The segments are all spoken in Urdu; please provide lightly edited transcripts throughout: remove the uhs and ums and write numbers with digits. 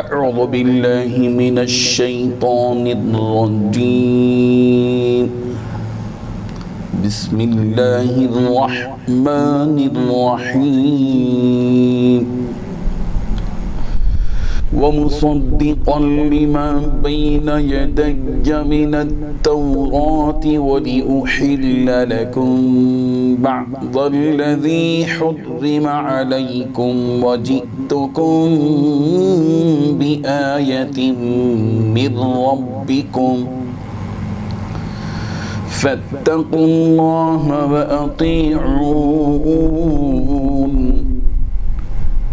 أعوذ بالله من الشيطان الرجيم بسم الله الرحمن الرحيم ومصدقا لما بين يدي من التوراة ولأحل لكم بعض الذي حرم عليكم وجئتكم بآية من ربكم فاتقوا الله وأطيعون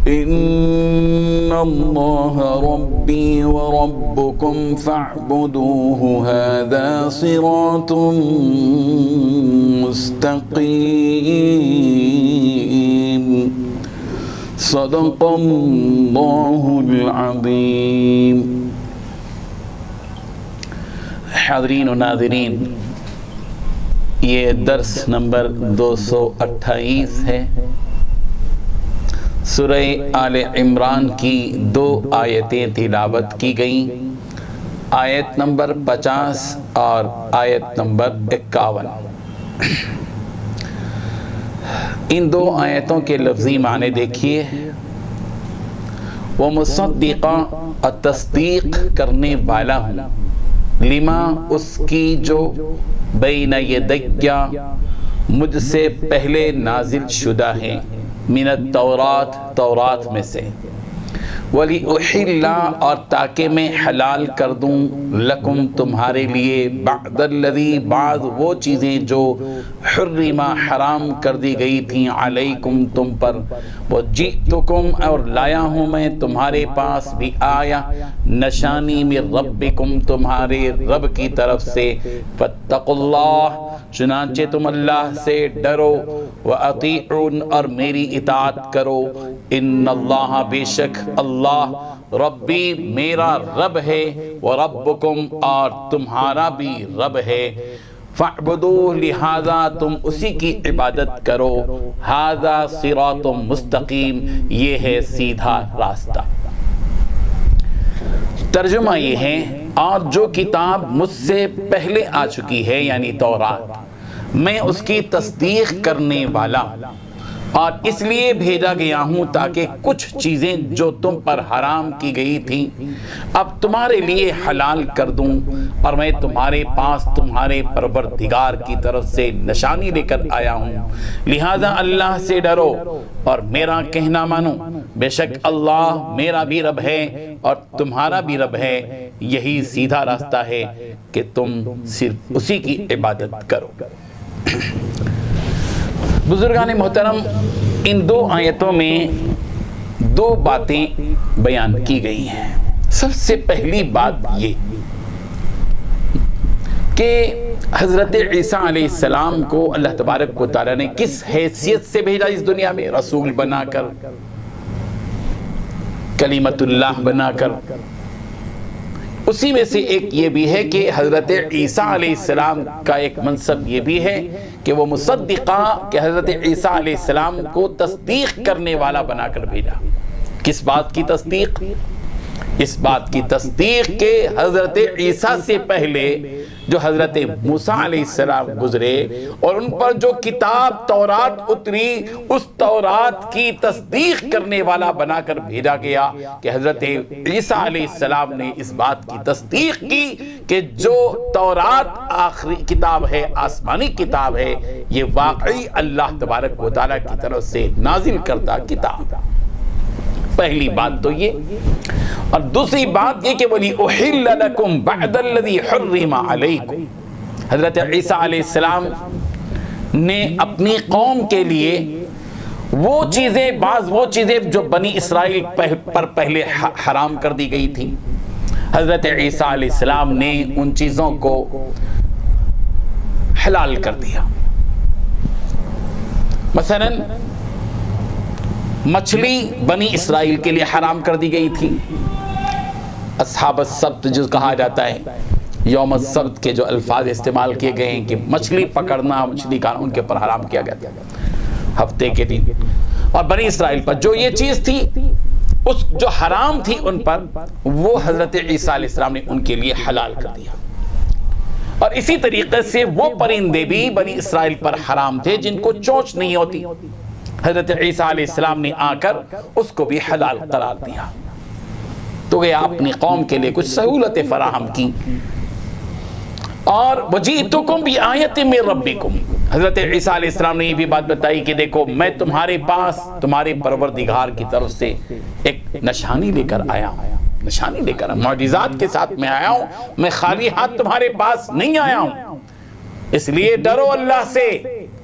إن الله ربي وربكم فاعبدوه هذا صراط مستقيم صدق الله العظيم. حاضرین و ناظرین، یہ درس نمبر 228 ہے. سورہ آل عمران کی 2 آیتیں تلاوت کی گئیں، آیت نمبر 50 اور آیت نمبر 51. ان 2 آیتوں کے لفظی معنی دیکھیے. وہ مصدقہ اور تصدیق کرنے والا ہوں، لما اس کی جو بین یدیا مجھ سے پہلے نازل شدہ ہیں، من التورات تورات میں سے، وَلِأُحِلَّ اور تاکہ میں حلال کر دوں، لکم تمہارے لیے، بعد الذی بعض وہ چیزیں جو حرم حرام کر دی گئی تھیں، علیکم تم پر، وَجِئْتُكُمْ اور لایا ہوں میں تمہارے پاس، بھی آیا نشانی من ربکم تمہارے رب کی طرف سے، فاتقوا اللہ چنانچہ تم اللہ سے ڈرو، وَأَطِيعُونَ اور میری اطاعت کرو، ان اللہ بے شک اللہ ربی میرا رب ہے، وربکم اور تمہارا بھی رب ہے، فاعبدوہ لہذا تم اسی کی عبادت کرو، ھذا صراط مستقیم یہ ہے سیدھا راستہ. ترجمہ یہ ہے، اور جو کتاب مجھ سے پہلے آ چکی ہے یعنی تورات، میں اس کی تصدیق کرنے والا اور اس لیے بھیجا گیا ہوں تاکہ کچھ چیزیں جو تم پر حرام کی گئی تھیں اب تمہارے لیے حلال کر دوں، اور میں تمہارے پاس تمہارے پروردگار کی طرف سے نشانی لے کر آیا ہوں، لہذا اللہ سے ڈرو اور میرا کہنا مانو، بے شک اللہ میرا بھی رب ہے اور تمہارا بھی رب ہے، یہی سیدھا راستہ ہے کہ تم صرف اسی کی عبادت کرو. بزرگان محترم، ان 2 آیتوں میں 2 باتیں بیان کی گئی ہیں. سب سے پہلی بات یہ کہ حضرت عیسیٰ علیہ السلام کو اللہ تبارک و تعالیٰ نے کس حیثیت سے بھیجا اس دنیا میں، رسول بنا کر، کلمت اللہ بنا کر. اسی میں سے ایک یہ بھی ہے کہ حضرت عیسیٰ علیہ السلام کا ایک منصب یہ بھی ہے کہ وہ مصدقہ، کہ حضرت عیسیٰ علیہ السلام کو تصدیق کرنے والا بنا کر بھیجا. کس بات کی تصدیق؟ اس بات کی تصدیق کہ حضرت عیسیٰ سے پہلے جو حضرت موسیٰ علیہ السلام گزرے اور ان پر جو کتاب تورات اتری، اس تورات کی تصدیق کرنے والا بنا کر بھیجا گیا کہ حضرت عیسیٰ علیہ السلام نے اس بات کی تصدیق کی کہ جو تورات آخری کتاب ہے، آسمانی کتاب ہے، یہ واقعی اللہ تبارک و تعالیٰ کی طرف سے نازل کردہ کتاب. پہلی بات تو یہ، اور دوسری بات یہ کہ وَلِأُحِلَّ لَكُمْ بَعْدَ الَّذِي حُرِّمَ عَلَيْكُمْ. حضرت عیسیٰ علیہ السلام نے اپنی قوم کے لیے بعض وہ چیزیں جو بنی اسرائیل پر پہلے حرام کر دی گئی تھی، حضرت عیسیٰ علیہ السلام نے ان چیزوں کو حلال کر دیا. مثلا مچھلی بنی اسرائیل کے لیے حرام کر دی گئی تھی. اصحاب السبت جو کہا جاتا ہے، یوم السبت کے جو الفاظ استعمال کیے گئے ہیں کہ مچھلی پکڑنا، مچھلی کھانا ان کے پر حرام کیا گیا تھا ہفتے کے دن. اور بنی اسرائیل پر جو یہ چیز تھی اس جو حرام تھی ان پر وہ حضرت عیسیٰ علیہ السلام نے ان کے لیے حلال کر دیا. اور اسی طریقے سے وہ پرندے بھی بنی اسرائیل پر حرام تھے جن کو چونچ نہیں ہوتی، حضرت عیسیٰ علیہ السلام نے آ کر اس کو بھی حلال قرار دیا. تو یہ اپنی قوم کے لیے کچھ سہولتیں فراہم کی. اور وَجِئْتُكُمْ بِآیَةٍ مِّن رَبِّكُمْ، حضرت عیسیٰ علیہ السلام نے یہ بھی بات بتائی کہ دیکھو میں تمہارے پاس تمہارے پروردگار کی طرف سے ایک نشانی لے کر آیا ہوں، نشانی لے کر معجزات کے ساتھ میں آیا ہوں، میں خالی ہاتھ تمہارے پاس نہیں آیا ہوں. اس لیے ڈرو اللہ سے،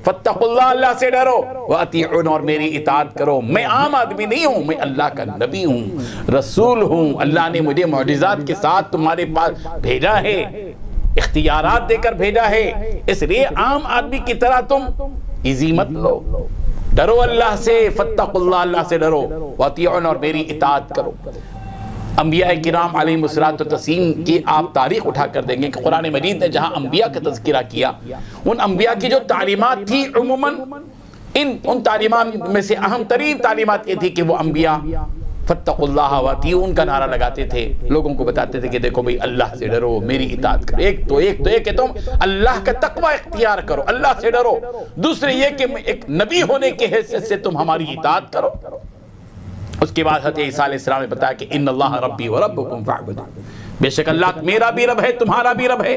فاتقوا اللہ، اللہ سے ڈرو، وَأَطِیعُونِ، اور میری اطاعت کرو. میں عام آدمی نہیں ہوں، میں اللہ کا نبی ہوں، رسول ہوں. اللہ نے مجھے معجزات کے ساتھ تمہارے پاس بھیجا ہے، اختیارات دے کر بھیجا ہے. اس لیے عام آدمی کی طرح تم ایزی مت لو، ڈرو اللہ سے، فاتقوا اللہ، اللہ سے ڈرو، وَأَطِیعُونِ، اور میری اطاعت کرو. انبیاء کرام علیہم الصلوۃ والتسلیم کی آپ تاریخ اٹھا کر دیں گے کہ قرآن مجید نے جہاں انبیاء کا تذکرہ کیا، ان انبیاء کی جو تعلیمات تھی عموماً ان تعلیمات میں سے اہم ترین تعلیمات یہ تھی کہ وہ انبیاء فاتقوا اللہ وَأَطِیعُونِ کا نعرہ لگاتے تھے، لوگوں کو بتاتے تھے کہ دیکھو بھئی اللہ سے ڈرو، میری اطاعت کرو. ایک تو کہ تم اللہ کا تقوی اختیار کرو، اللہ سے ڈرو. دوسرے یہ کہ ایک نبی ہونے کے حیثیت سے تم ہماری اطاعت کرو. اس کے بعد حضرت عیسیٰ علیہ السلام نے بتایا کہ ان اللہ ربی و ربکم فاعبدون، بے شک اللہ میرا بھی رب ہے، تمہارا بھی رب ہے،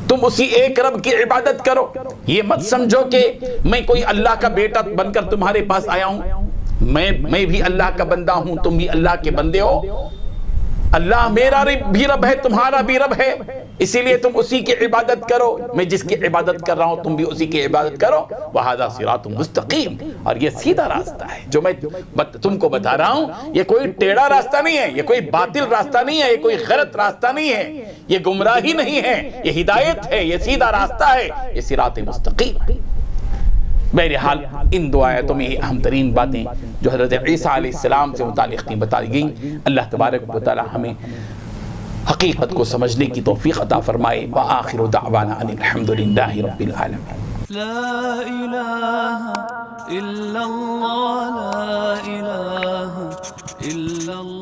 تم اسی ایک رب کی عبادت کرو. یہ مت سمجھو کہ میں کوئی اللہ کا بیٹا بن کر تمہارے پاس آیا ہوں، میں بھی اللہ کا بندہ ہوں، تم بھی اللہ کے بندے ہو. اللہ میرا بھی رب ہے، تمہارا بھی رب ہے، اسی لیے تم اسی کی عبادت کرو. میں جس کی عبادت کر رہا ہوں تم بھی اسی کی عبادت کرو. وَهَذَا صِرَاطٌ مُسْتَقِيمٌ، اور یہ سیدھا راستہ ہے جو میں تم کو بتا رہا ہوں. یہ کوئی ٹیڑھا راستہ نہیں ہے، یہ کوئی باطل راستہ نہیں ہے، یہ کوئی غلط راستہ نہیں ہے، یہ گمراہی نہیں ہے، یہ ہدایت ہے، یہ سیدھا راستہ ہے، یہ صراط مستقیم ہے. بہرحال ان دو آیتوں میں اہم ترین باتیں جو حضرت عیسیٰ علیہ السلام سے متعلق تھیں بتائی گئیں. اللہ تبارک و تعالی ہمیں حقیقت کو سمجھنے کی توفیق عطا فرمائے. وآخر دعوانا ان الحمدللہ رب العالمین. لا الہ الا اللہ، لا الہ الا اللہ.